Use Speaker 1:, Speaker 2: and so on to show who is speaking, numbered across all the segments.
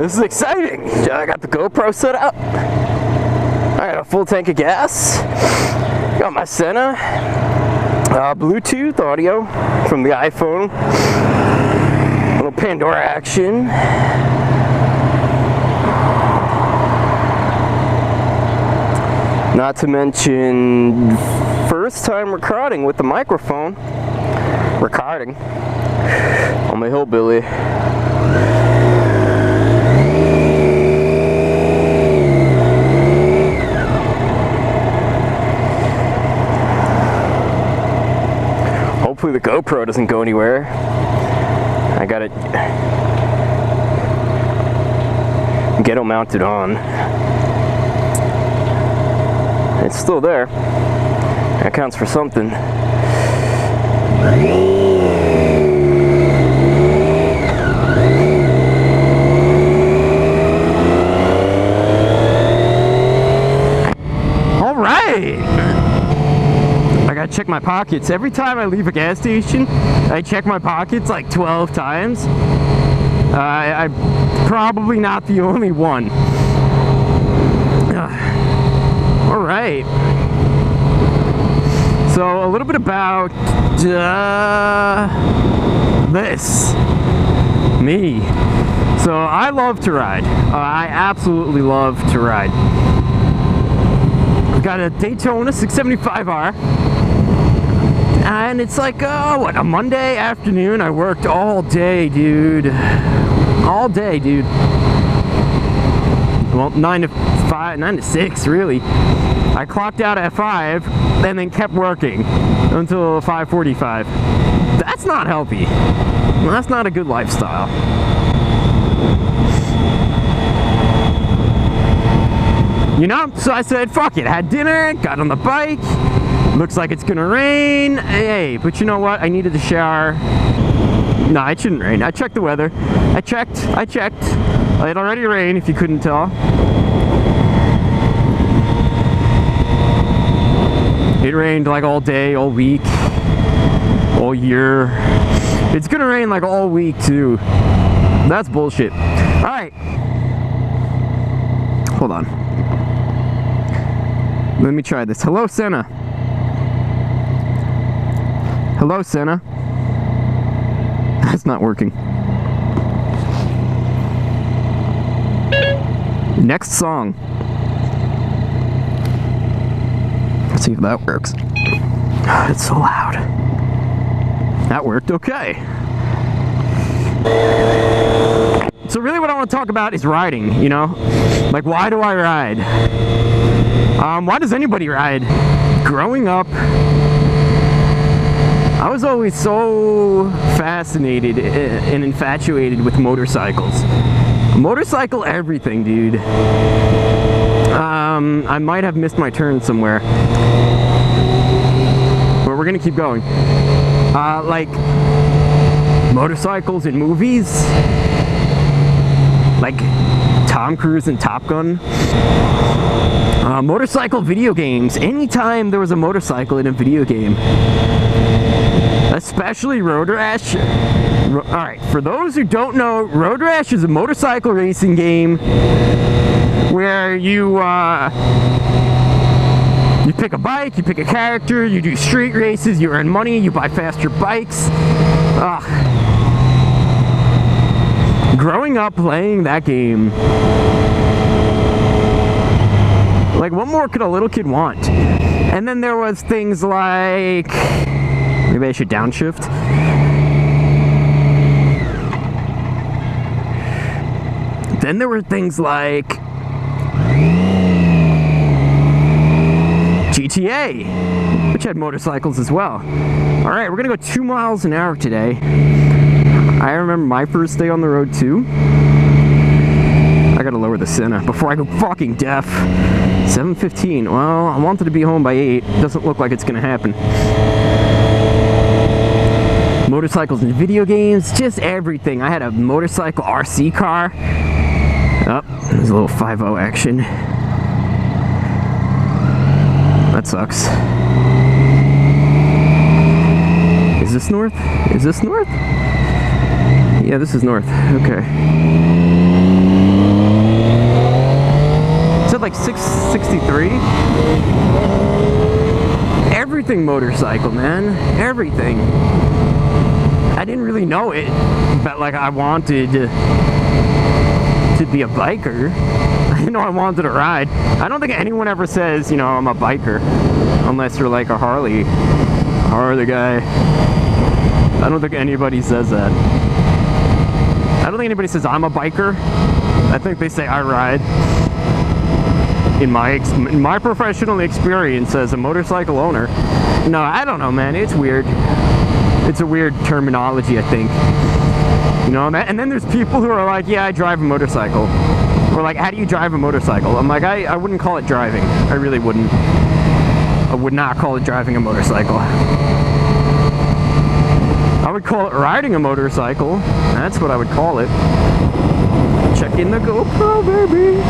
Speaker 1: This is exciting. I got the GoPro set up. I got a full tank of gas. Got my Sena. Bluetooth audio from the iPhone. A little Pandora action. Not to mention, first time recording with the microphone. Recording on my hillbilly. Hopefully the GoPro doesn't go anywhere. I got it ghetto mounted on. It's still there. That counts for something. All right. I gotta check my pockets. Every time I leave a gas station, I check my pockets like 12 times. I'm probably not the only one. All right. So a little bit about this. Me. So I love to ride. I absolutely love to ride. I've got a Daytona 675R. And it's like, what, a Monday afternoon? I worked all day, dude. All day, dude. Well, 9 to 6, really. I clocked out at 5 and then kept working until 5:45. That's not healthy. That's not a good lifestyle. You know, so I said, fuck it. Had dinner, got on the bike. Looks like it's gonna rain. Hey, but you know what? I needed to shower. No, it shouldn't rain. I checked the weather. I checked. It already rained, if you couldn't tell. It rained like all day, all week, all year. It's gonna rain like all week too. That's bullshit. All right. Hold on. Let me try this. Hello, Sena. Hello, Sena. That's not working. Next song. Let's see if that works. It's so loud. That worked okay. So really what I want to talk about is riding, you know? Like, why do I ride? Why does anybody ride? Growing up, I was always so fascinated and infatuated with motorcycles. Motorcycle everything, dude. I might have missed my turn somewhere. But we're gonna keep going. Like, motorcycles in movies. Like Tom Cruise and Top Gun. Motorcycle video games. Anytime there was a motorcycle in a video game. Especially Road Rash. Alright, for those who don't know, Road Rash is a motorcycle racing game where you pick a bike, you pick a character, you do street races, you earn money, you buy faster bikes. Growing up playing that game, like, what more could a little kid want? And then there was things like, maybe I should downshift. Then there were things like GTA, which had motorcycles as well. Alright, we're gonna go 2 miles an hour today. I remember my first day on the road too. I gotta lower the Sena before I go fucking deaf. 7:15. Well, I wanted to be home by 8. Doesn't look like it's gonna happen. Motorcycles and video games, just everything. I had a motorcycle RC car. Oh, there's a little 5.0 action. That sucks. Is this north? Is this north? Yeah, this is north. Okay. 63. Everything motorcycle, man. Everything. I didn't really know it, but like I wanted to be a biker. I didn't know I wanted to ride. I don't think anyone ever says, you know, I'm a biker, unless you're like a Harley guy. I don't think anybody says that. I don't think anybody says I'm a biker. I think they say I ride. In my professional experience as a motorcycle owner, no, I don't know, man. It's weird. It's a weird terminology, I think. You know, and then there's people who are like, yeah, I drive a motorcycle. Or like, how do you drive a motorcycle? I'm like, I wouldn't call it driving. I really wouldn't. I would not call it driving a motorcycle. I would call it riding a motorcycle. That's what I would call it. Check in the GoPro, baby.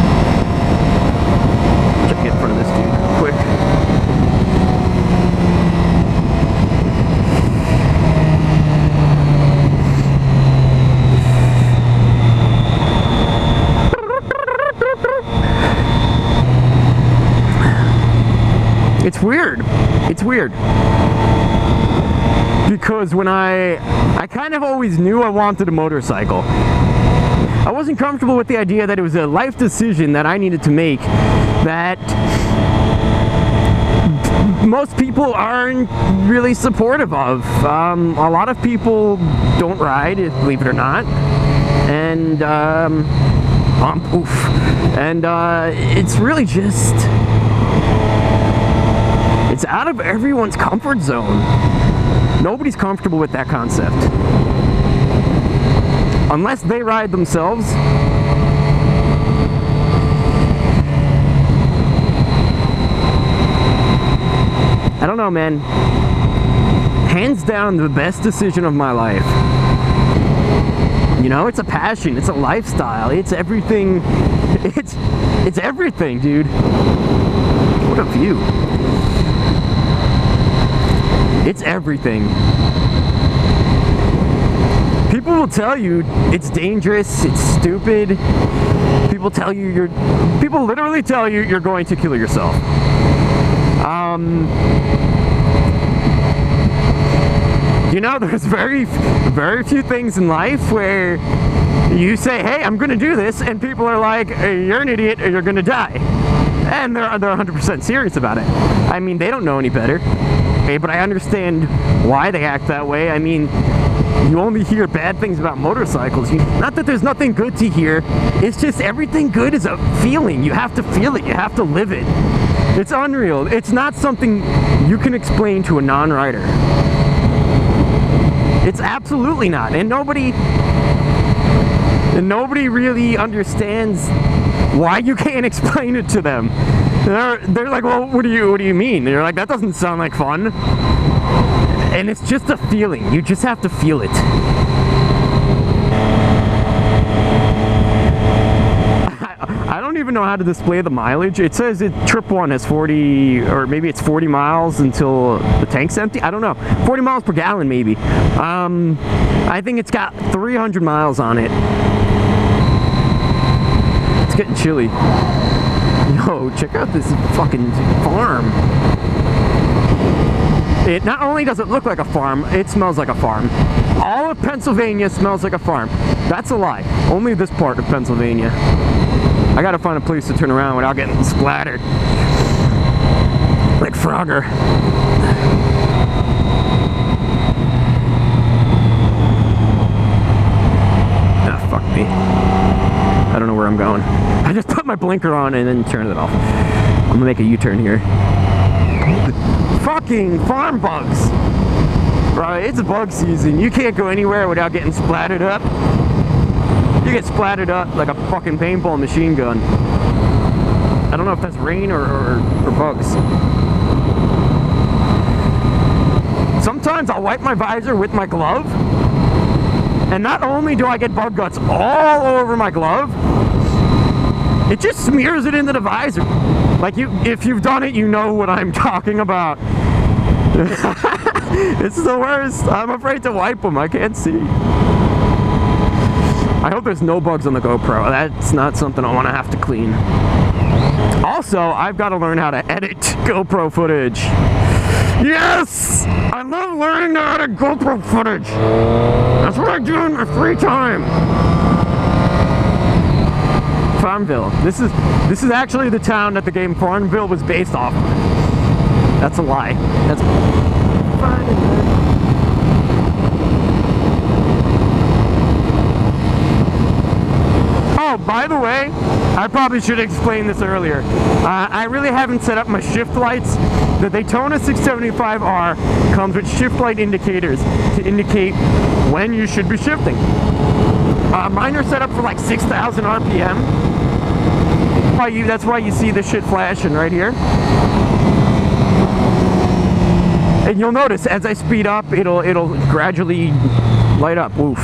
Speaker 1: Check in front of this dude, quick. It's weird. It's weird. Because when I kind of always knew I wanted a motorcycle. I wasn't comfortable with the idea that it was a life decision that I needed to make that most people aren't really supportive of. A lot of people don't ride, believe it or not. And, it's really just... It's out of everyone's comfort zone. Nobody's comfortable with that concept. Unless they ride themselves. I don't know, man. Hands down, the best decision of my life. You know, it's a passion, it's a lifestyle, it's everything. It's everything, dude. What a view. It's everything. People will tell you it's dangerous, it's stupid. People literally tell you you're going to kill yourself. You know, there's very few things in life where you say, hey, I'm gonna do this, and people are like, hey, you're an idiot or you're gonna die. And they're 100% serious about it. I mean, they don't know any better. Okay, but I understand why they act that way. I mean, you only hear bad things about motorcycles. Not that there's nothing good to hear. It's just everything good is a feeling. You have to feel it. You have to live it. It's unreal. It's not something you can explain to a non-rider. It's absolutely not. And nobody really understands why you can't explain it to them. They're like, well, what do you mean? And you're like, that doesn't sound like fun. And it's just a feeling. You just have to feel it. I don't even know how to display the mileage. It says trip 1 has 40, or maybe it's 40 miles until the tank's empty. I don't know. 40 miles per gallon, maybe. I think it's got 300 miles on it. It's getting chilly. Yo, check out this fucking farm. It not only does it look like a farm, it smells like a farm. All of Pennsylvania smells like a farm. That's a lie. Only this part of Pennsylvania. I gotta find a place to turn around without getting splattered. Like Frogger. Ah, fuck me. I don't know where I'm going. I just put my blinker on and then turned it off. I'm gonna make a U-turn here. Fucking farm bugs. Bro, it's bug season. You can't go anywhere without getting splattered up. You get splattered up like a fucking paintball machine gun. I don't know if that's rain or bugs. Sometimes I'll wipe my visor with my glove, and not only do I get bug guts all over my glove, it just smears it into the visor. Like, if you've done it, you know what I'm talking about. It's the worst. I'm afraid to wipe them. I can't see. I hope there's no bugs on the GoPro. That's not something I want to have to clean. Also, I've got to learn how to edit GoPro footage. Yes! I love learning how to edit GoPro footage. That's what I do in my free time. Farmville. This is actually the town that the game Farmville was based off of. That's a lie. That's Oh, by the way, I probably should explain this earlier. I really haven't set up my shift lights. The Daytona 675R comes with shift light indicators to indicate when you should be shifting. Mine are set up for like 6,000 RPM. That's why you see this shit flashing right here. And you'll notice as I speed up, it'll gradually light up. Oof.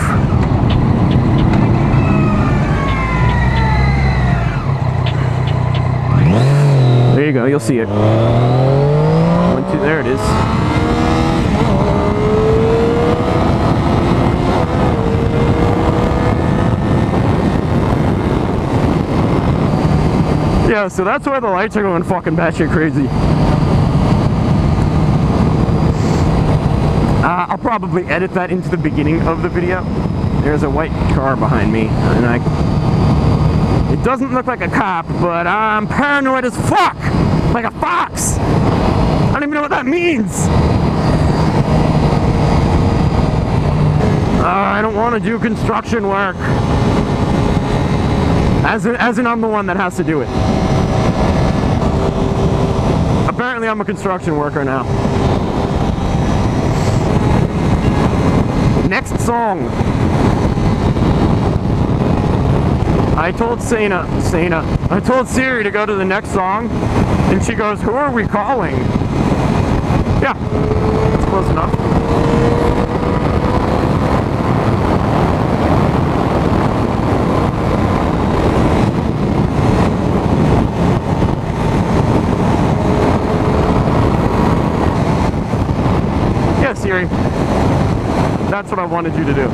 Speaker 1: There you go, you'll see it. 1, 2, there it is. Yeah, so that's why the lights are going fucking batshit crazy. I'll probably edit that into the beginning of the video. There's a white car behind me, and it doesn't look like a cop, but I'm paranoid as fuck! Like a fox! I don't even know what that means! I don't want to do construction work. As in I'm the one that has to do it. Apparently I'm a construction worker now. Next song. I told I told Siri to go to the next song, and she goes, "Who are we calling?" Yeah, that's close enough. Yeah, Siri. That's what I wanted you to do.